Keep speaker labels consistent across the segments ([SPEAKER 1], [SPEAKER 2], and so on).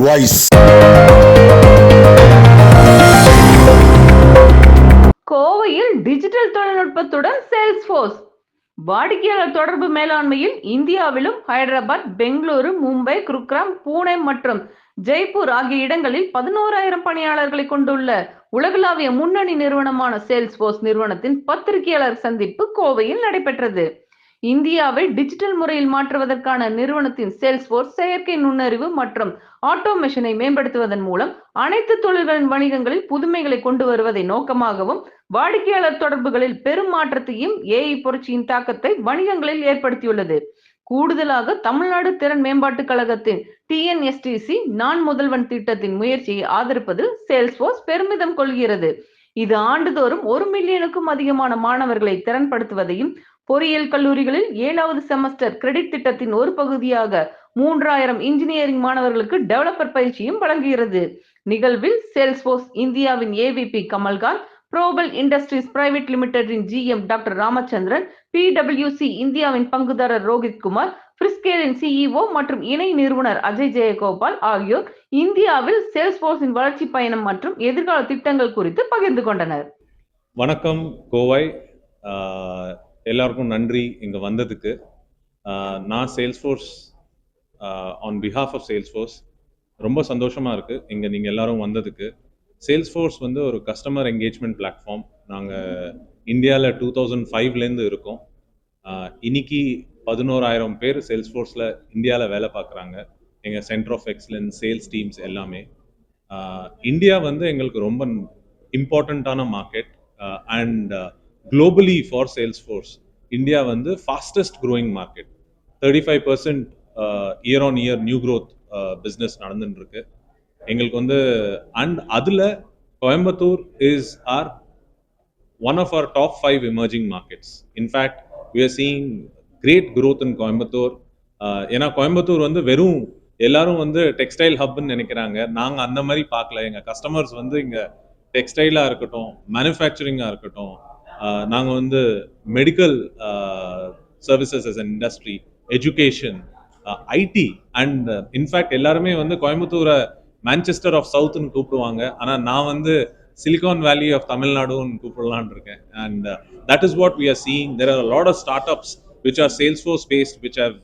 [SPEAKER 1] voice.
[SPEAKER 2] கோவையில் digital தொழில்நுட்பத்துடன் Salesforce வாடிக்கையாளர் தொடர்பு மேலாண்மையில் இந்தியாவிலும் ஹைதராபாத், பெங்களூரு, மும்பை, குருகிராம், பூனே மற்றும் ஜெய்ப்பூர் ஆகிய இடங்களில் 11,000 பணியாளர்களை கொண்டுள்ள உலகளாவிய முன்னணி நிறுவனமான சேல்ஸ்போர்ஸ் நிறுவனத்தின் பத்திரிகையாளர் சந்திப்பு கோவையில் நடைபெற்றது. இந்தியாவை டிஜிட்டல் முறையில் மாற்றுவதற்கான நிறுவனத்தின் சேல்ஸ்போர்ஸ் செயற்கை நுண்ணறிவு மற்றும் ஆட்டோமேஷனை மேம்படுத்துவதன் மூலம் அனைத்து தொழில்களின் வணிகங்களில் புதுமைகளை கொண்டு வருவதை நோக்கமாகவும், வாடிக்கையாளர் தொடர்புகளில் பெரும் மாற்றத்தையும் ஏஐ புரட்சியின் தாக்கத்தை வணிகங்களில் ஏற்படுத்தியுள்ளது. கூடுதலாக தமிழ்நாடு திறன் மேம்பாட்டுக் கழகத்தின் TNSTC நான் முதல்வன் திட்டத்தின் முயற்சியை ஆதரிப்பதில் சேல்ஸ்போர்ஸ் பெருமிதம் கொள்கிறது. இது ஆண்டுதோறும் 1 மில்லியனுக்கும் அதிகமான மாணவர்களை திறன்படுத்துவதையும், பொறியியல் கல்லூரிகளில் 7வது செமஸ்டர் கிரெடிட் திட்டத்தின் ஒரு பகுதியாக 3,000 இன்ஜினியரிங் மாணவர்களுக்கு டெவலப்பர் பயிற்சியும் வழங்குகிறது. நிகழ்வில் சேல்ஸ்போர்ஸ் இந்தியாவின் AVP Kamalkant, Propel Industries Private லிமிடெடின் GM டாக்டர் ராமச்சந்திரன், PwC இந்தியாவின் பங்குதாரர் ரோஹித் குமார், ஃப்ரிஸ்கேலின் CEO மற்றும் இணை நிறுவனர் அஜய் ஜெயகோபால் ஆகியோர் இந்தியாவில் சேல்ஸ்போர்ஸின் வளர்ச்சி பயணம் மற்றும் எதிர்கால திட்டங்கள் குறித்து பகிர்ந்து கொண்டனர்.
[SPEAKER 3] வணக்கம் கோவை, எல்லாருக்கும் நன்றி இங்கே வந்ததுக்கு. நான் Salesforce on behalf of Salesforce ரொம்ப சந்தோஷமாக இருக்குது இங்கே நீங்கள் எல்லாரும் வந்ததுக்கு. சேல்ஸ்போர்ஸ் வந்து ஒரு கஸ்டமர் என்கேஜ்மெண்ட் பிளாட்ஃபார்ம். நாங்கள் இந்தியாவில் 2005லேருந்து இருக்கோம். இன்னைக்கு 11,000 பேர் சேல்ஸ்போர்ஸில் இந்தியாவில் வேலை பார்க்குறாங்க. எங்கள் center of excellence, sales teams எல்லாமே. இந்தியா வந்து எங்களுக்கு ரொம்ப இம்பார்ட்டண்ட்டான market and globally for Salesforce, India வந்து fastest growing market. 35% year on year new growth business நடந்துட்டு இருக்கு எங்களுக்கு வந்து. அண்ட் அதில் Coimbatore is one of our top 5 emerging markets. In fact, we are seeing great growth in Coimbatore. ஏன்னா கோயம்புத்தூர் வந்து வெறும் எல்லாரும் வந்து டெக்ஸ்டைல் ஹப்னு நினைக்கிறாங்க. நாங்கள் அந்த மாதிரி பார்க்கல. எங்கள் கஸ்டமர்ஸ் வந்து இங்கே டெக்ஸ்டைலாக இருக்கட்டும், மேனுஃபேக்சரிங்காக இருக்கட்டும், நாங்கள் வந்து medical services as an industry, education, IT and in fact எல்லாருமே வந்து கோயம்புத்தூரை மான்செஸ்டர் ஆஃப் சவுத்னு கூப்பிடுவாங்க. ஆனால் நான் வந்து சிலிகான் வேலி ஆஃப் தமிழ்நாடுன்னு கூப்பிடலான் இருக்கேன். And that is what we are seeing. There are lot of startups which are Salesforce based, which have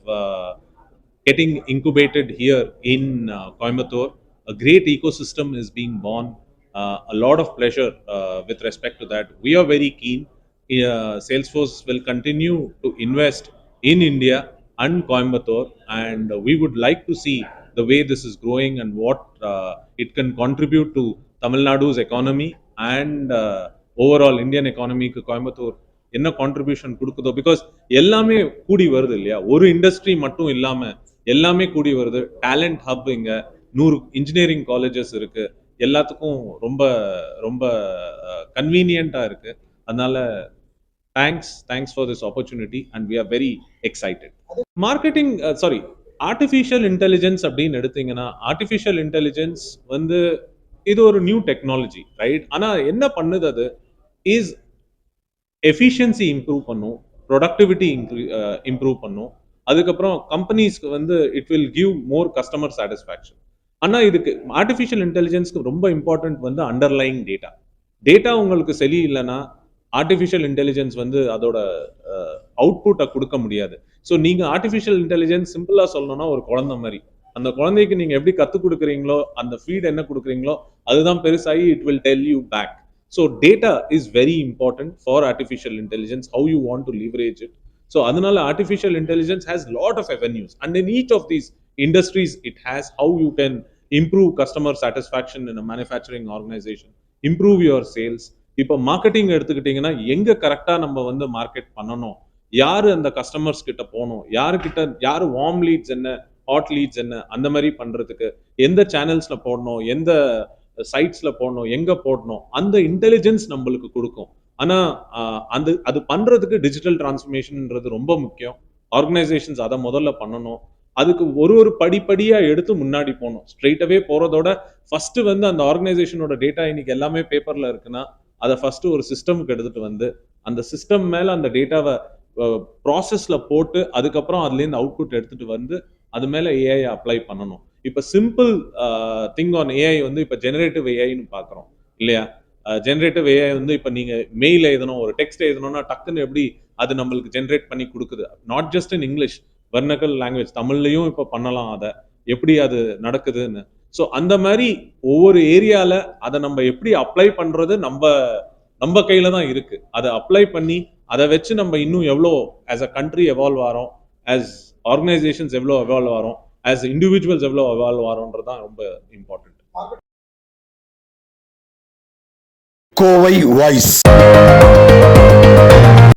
[SPEAKER 3] getting incubated here in Coimbatore. A great ecosystem is being born. A lot of pleasure with respect to that. We are very keen. Salesforce will continue to invest in India and Coimbatore, and we would like to see the way this is growing and what it can contribute to Tamil Nadu's economy and overall Indian economy க்கு கோயம்புத்தூர் என்ன contribution கொடுக்குதோ. Because எல்லாமே கூடி வருது இல்லையா, ஒரு industry மட்டும் இல்லாம எல்லாமே கூடி வருது. டேலண்ட் ஹப் இங்க 100 இன்ஜினியரிங் காலேஜஸ் இருக்கு. எல்லாத்துக்கும் ரொம்ப ரொம்ப கன்வீனியன்ட்டா இருக்கு. அதனால thanks for this opportunity and we are very excited. Marketing artificial intelligence அப்படின்னு எடுத்தீங்கன்னா, ஆர்டிஃபிஷியல் இன்டெலிஜென்ஸ் வந்து இது ஒரு நியூ டெக்னாலஜி, ரைட்? ஆனால் என்ன பண்ணுது, அது இஸ் எஃபிஷியன்சி இம்ப்ரூவ் பண்ணும், ப்ரொடக்டிவிட்டி இம்ப்ரூவ் பண்ணும். அதுக்கப்புறம் கம்பெனிஸ்க்கு வந்து it will give more customer satisfaction. ஆனால் இதுக்கு ஆர்டிஃபிஷியல் இன்டெலிஜென்ஸ்க்கு ரொம்ப இம்பார்ட்டன்ட் வந்து அண்டர்லைங் டேட்டா உங்களுக்கு சரி இல்லைன்னா ஆர்டிஃபிஷியல் இன்டெலிஜென்ஸ் வந்து அதோட அவுட்புட்டை கொடுக்க முடியாது. ஸோ நீங்கள் ஆர்டிஃபிஷியல் இன்டெலிஜென்ஸ் சிம்பிளாக சொல்லணும்னா ஒரு குழந்தை மாதிரி. அந்த குழந்தைக்கு நீங்கள் எப்படி கற்றுக் கொடுக்குறீங்களோ, அந்த ஃபீட் என்ன கொடுக்குறீங்களோ அதுதான் பெருசாகி it will tell you back. So data is very important for artificial intelligence, how you want to leverage it. So adunala artificial intelligence has lot of avenues, and in each of these industries it has how you can improve customer satisfaction in a manufacturing organization, improve your sales. இப்போ marketing எடுத்துக்கிட்டீங்கன்னா, எங்க கரெக்டா நம்ம வந்து market பண்ணணும், யாரு அந்த customers கிட்ட போகணும், யாரு வார்ம் லீட்ஸ் என்ன, ஹாட் லீட்ஸ் என்ன, அந்த மாதிரி பண்றதுக்கு எந்த சேனல்ஸ்ல போடணும், எந்த சைட்ஸ்ல போடணும், எங்க போடணும், அந்த இன்டெலிஜென்ஸ் நம்மளுக்கு கொடுக்கும். ஆனா அது பண்றதுக்கு டிஜிட்டல் டிரான்ஸ்ஃபர்மேஷன்ன்றது ரொம்ப முக்கியம். ஆர்கனைசேஷன்ஸ் அதை முதல்ல பண்ணணும். அதுக்கு ஒரு படிப்படியா எடுத்து முன்னாடி போகணும். ஸ்ட்ரெயிட்டாவே போறதோட ஃபர்ஸ்ட் வந்து அந்த ஆர்கனைசேஷனோட டேட்டா இன்னைக்கு எல்லாமே பேப்பர்ல இருக்குன்னா, அதை ஃபர்ஸ்ட் ஒரு சிஸ்டமுக்கு எடுத்துட்டு வந்து அந்த சிஸ்டம் மேல அந்த டேட்டாவை ப்ராசஸ்ல போட்டு அதுக்கப்புறம் அதுலேருந்து அவுட்புட் எடுத்துட்டு வந்து அது மேல ஏஐ அப்ளை பண்ணணும். இப்போ சிம்பிள் திங் ஆன் ஏஐ வந்து இப்போ ஜெனரேட்டிவ் ஏஐன்னு பார்க்குறோம் இல்லையா? ஜெனரேட்டிவ் ஏஐ வந்து இப்போ நீங்கள் மெயில் எழுதணும், ஒரு டெக்ஸ்ட் எழுதணும்னா டக்குன்னு எப்படி அது நம்மளுக்கு ஜென்ரேட் பண்ணி கொடுக்குது. Not just in English, vernacular language தமிழ்லையும் இப்போ பண்ணலாம். அதை எப்படி அது நடக்குதுன்னு. ஸோ அந்த மாதிரி ஒவ்வொரு ஏரியால அதை நம்ம எப்படி அப்ளை பண்றது நம்ம கையில தான் இருக்கு. அதை அப்ளை பண்ணி அதை வச்சு நம்ம இன்னும் எவ்வளோ ஆஸ் அ கண்ட்ரி எவால்வ் ஆகிறோம், ஆஸ் ஆர்கனைசேஷன்ஸ் எவ்வளோ எவால்வ் ஆகிறோம், ஆஸ் இண்டிவிஜுவல்ஸ் எவ்வளோ எவால்வ் ஆகிறோன்றது தான் ரொம்ப இம்பார்ட்டன்ட்.
[SPEAKER 1] கோவை வாய்ஸ்.